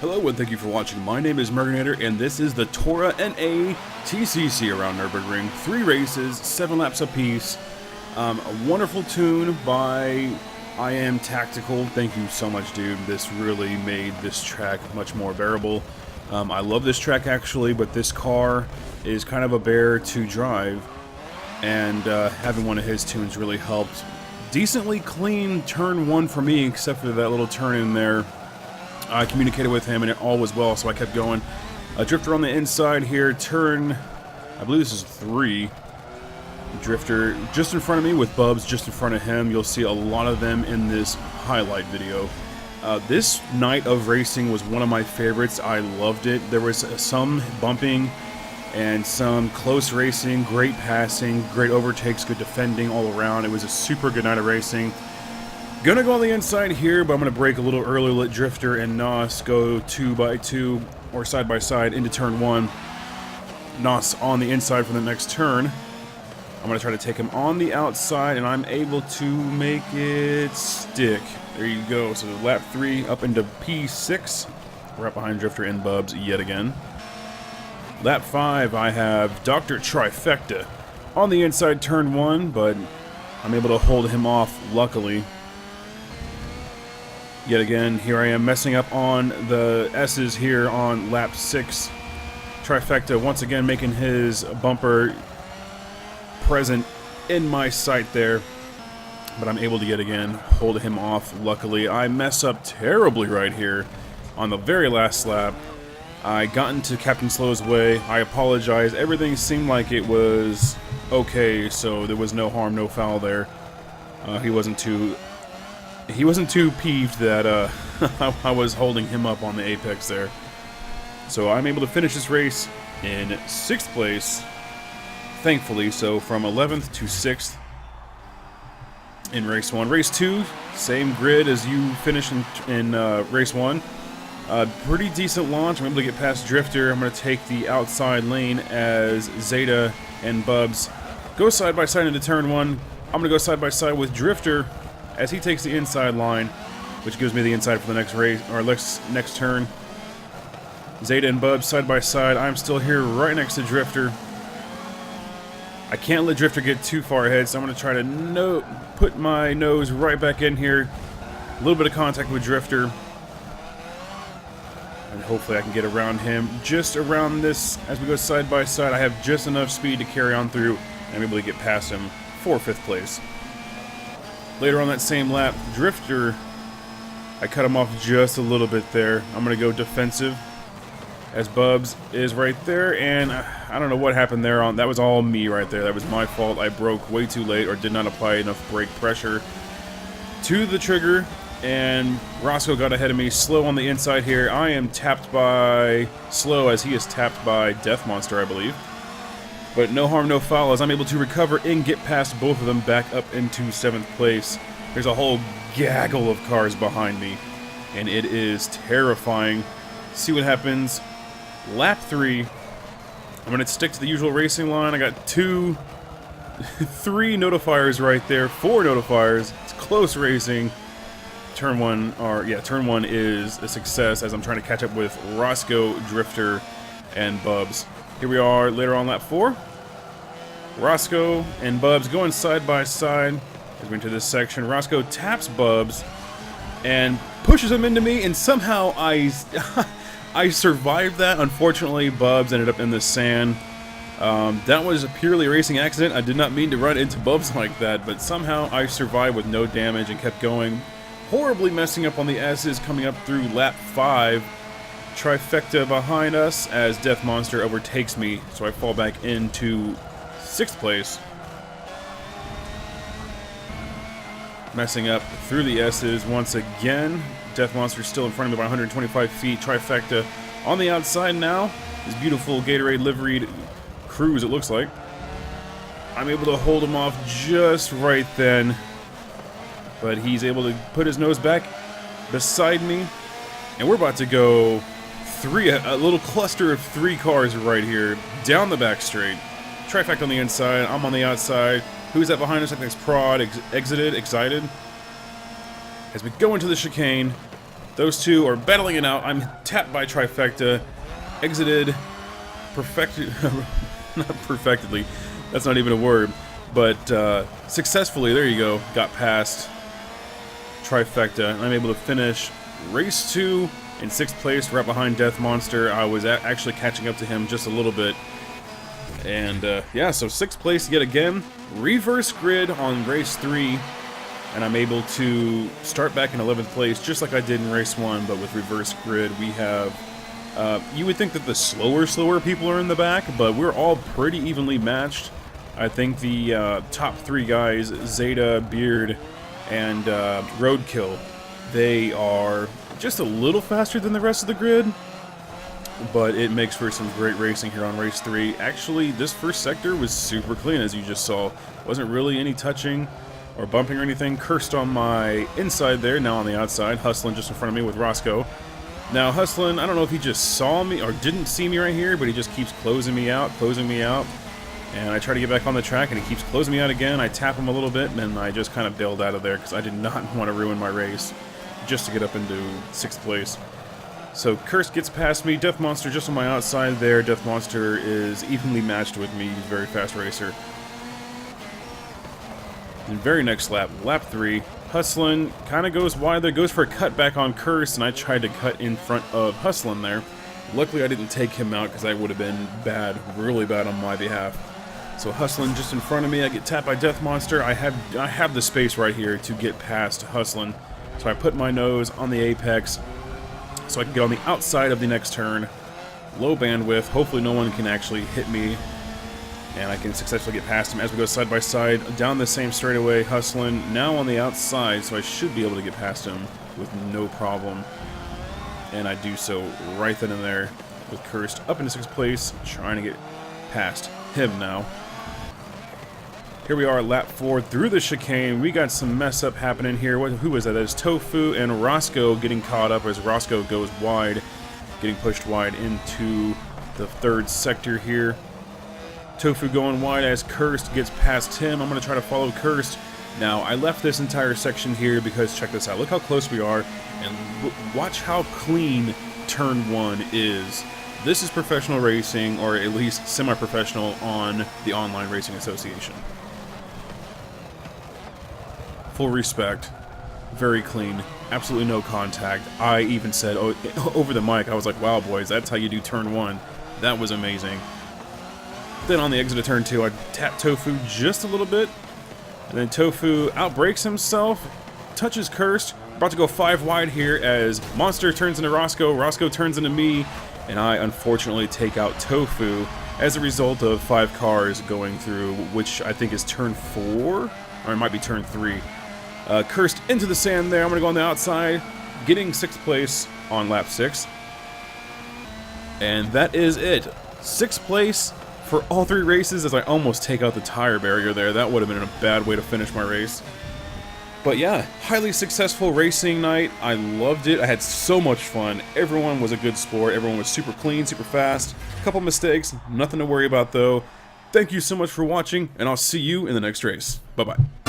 Hello and thank you for watching. My name is Merginator and this is the TORA NATCC around Nurburgring. 3 races, 7 laps apiece. A wonderful tune by I Am Tactical. Thank you so much, dude. This really made this track much more bearable. I love this track actually, but this car is kind of a bear to drive. And having one of his tunes really helped. Decently clean turn 1 for me, except for that little turn in there. I communicated with him and it all was well, so I kept going. A drifter on the inside here, turn, I believe this is 3. Drifter just in front of me with Bubs just in front of him. You'll see a lot of them in this highlight video. This night of racing was one of my favorites. I loved it. There was some bumping and some close racing, great passing, great overtakes, good defending all around. It was a super good night of racing. Gonna go on the inside here, but I'm gonna break a little early, let Drifter and Nos go 2x2 or side by side into turn 1. Nos on the inside for the next turn. I'm gonna try to take him on the outside, and I'm able to make it stick. There you go. So lap 3 up into P6. Right behind Drifter and Bubs yet again. Lap 5, I have Dr. Trifecta on the inside turn 1, but I'm able to hold him off, luckily. Yet again, here I am messing up on the S's here on lap 6. Trifecta once again making his bumper present in my sight there. But I'm able to yet again hold him off, luckily. I mess up terribly right here on the very last lap. I got into Captain Slow's way. I apologize. Everything seemed like it was okay, so there was no harm, no foul there. He wasn't too peeved that I was holding him up on the apex there. So I'm able to finish this race in 6th place, thankfully. So from 11th to 6th in race 1. Race 2, same grid as you finished in race 1. Pretty decent launch. I'm able to get past Drifter. I'm going to take the outside lane as Zeta and Bubs go side by side into turn 1. I'm going to go side by side with Drifter as he takes the inside line, which gives me the inside for the next race, or next turn. Zeta and Bubs side by side. I'm still here right next to Drifter. I can't let Drifter get too far ahead, so I'm going to try to put my nose right back in here. A little bit of contact with Drifter. And hopefully I can get around him. Just around this, as we go side by side, I have just enough speed to carry on through, and I'm able to get past him for 5th place. Later on that same lap, Drifter, I cut him off just a little bit there. I'm going to go defensive as Bubs is right there, and I don't know what happened there. That was all me right there. That was my fault. I broke way too late or did not apply enough brake pressure to the trigger, and Roscoe got ahead of me. Slow on the inside here. I am tapped by Slow as he is tapped by Death Monster, I believe. But no harm, no foul, as I'm able to recover and get past both of them back up into 7th place. There's a whole gaggle of cars behind me, and it is terrifying. See what happens. Lap 3. I'm going to stick to the usual racing line. I got 3 notifiers right there. 4 notifiers. It's close racing. Turn 1 is a success as I'm trying to catch up with Roscoe, Drifter, and Bubs. Here we are later on lap 4. Roscoe and Bubs going side by side as we enter this section. Roscoe taps Bubs and pushes him into me, and somehow I survived that. Unfortunately, Bubs ended up in the sand. That was a purely racing accident. I did not mean to run into Bubs like that, but somehow I survived with no damage and kept going. Horribly messing up on the S's coming up through lap 5. Trifecta behind us as Death Monster overtakes me, so I fall back into 6th place. Messing up through the S's once again. Death Monster still in front of me by 125 feet. Trifecta on the outside now. This beautiful Gatorade liveried cruise, it looks like. I'm able to hold him off just right then, but he's able to put his nose back beside me, and we're about to go a little cluster of 3 cars right here down the back straight. Trifecta on the inside, I'm on the outside. Who's that behind us? I think it's Prod, excited. As we go into the chicane, Those two are battling it out. I'm tapped by Trifecta, exited, perfected, not perfectly, that's not even a word, but successfully, there you go, got past Trifecta, and I'm able to finish race 2 in 6th place, right behind Death Monster. I was actually catching up to him just a little bit. And yeah, so 6th place yet again, reverse grid on race 3, and I'm able to start back in 11th place, just like I did in race 1, but with reverse grid. We have, you would think that the slower people are in the back, but we're all pretty evenly matched. I think the top 3 guys, Zeta, Beard, and Roadkill, they are just a little faster than the rest of the grid, but it makes for some great racing here on race 3. Actually, this first sector was super clean, as you just saw. Wasn't really any touching or bumping or anything. Cursed on my inside there, now on the outside. Hustling just in front of me with Roscoe. Now Hustling, I don't know if he just saw me or didn't see me right here, but he just keeps closing me out. And I try to get back on the track, and he keeps closing me out again. I tap him a little bit, and then I just kind of bailed out of there because I did not want to ruin my race just to get up into 6th place. So Curse gets past me. Death Monster just on my outside there. Death Monster is evenly matched with me. He's a very fast racer. And very next lap, lap 3, Hustlin kind of goes wide there, goes for a cut back on Curse, and I tried to cut in front of Hustlin there. Luckily I didn't take him out because I would have been bad, really bad on my behalf. So Hustlin just in front of me, I get tapped by Death Monster. I have the space right here to get past Hustlin. So I put my nose on the apex so I can get on the outside of the next turn. Low bandwidth, hopefully no one can actually hit me, and I can successfully get past him as we go side by side down the same straightaway. Hustlin now on the outside, so I should be able to get past him with no problem. And I do so right then and there with Cursed up into 6th place, trying to get past him now. Here we are, lap 4 through the chicane. We got some mess up happening here. Who was that? That is Tofu and Roscoe getting caught up as Roscoe goes wide, getting pushed wide into the 3rd sector here. Tofu going wide as Cursed gets past him. I'm going to try to follow Cursed. Now, I left this entire section here because, check this out, look how close we are, and watch how clean turn 1 is. This is professional racing, or at least semi-professional on the Online Racing Association. Full respect, very clean, absolutely no contact. I even said over the mic, I was like, wow boys, that's how you do turn 1. That was amazing. Then on the exit of turn 2, I tap Tofu just a little bit, and then Tofu outbrakes himself, touches Cursed, about to go 5 wide here as Monster turns into Roscoe, Roscoe turns into me, and I unfortunately take out Tofu as a result of 5 cars going through, which I think is turn 4, or it might be turn 3. Cursed into the sand there. I'm going to go on the outside, getting 6th place on lap 6. And that is it. 6th place for all 3 races as I almost take out the tire barrier there. That would have been a bad way to finish my race. But yeah, highly successful racing night. I loved it. I had so much fun. Everyone was a good sport. Everyone was super clean, super fast. A couple mistakes, nothing to worry about though. Thank you so much for watching, and I'll see you in the next race. Bye-bye.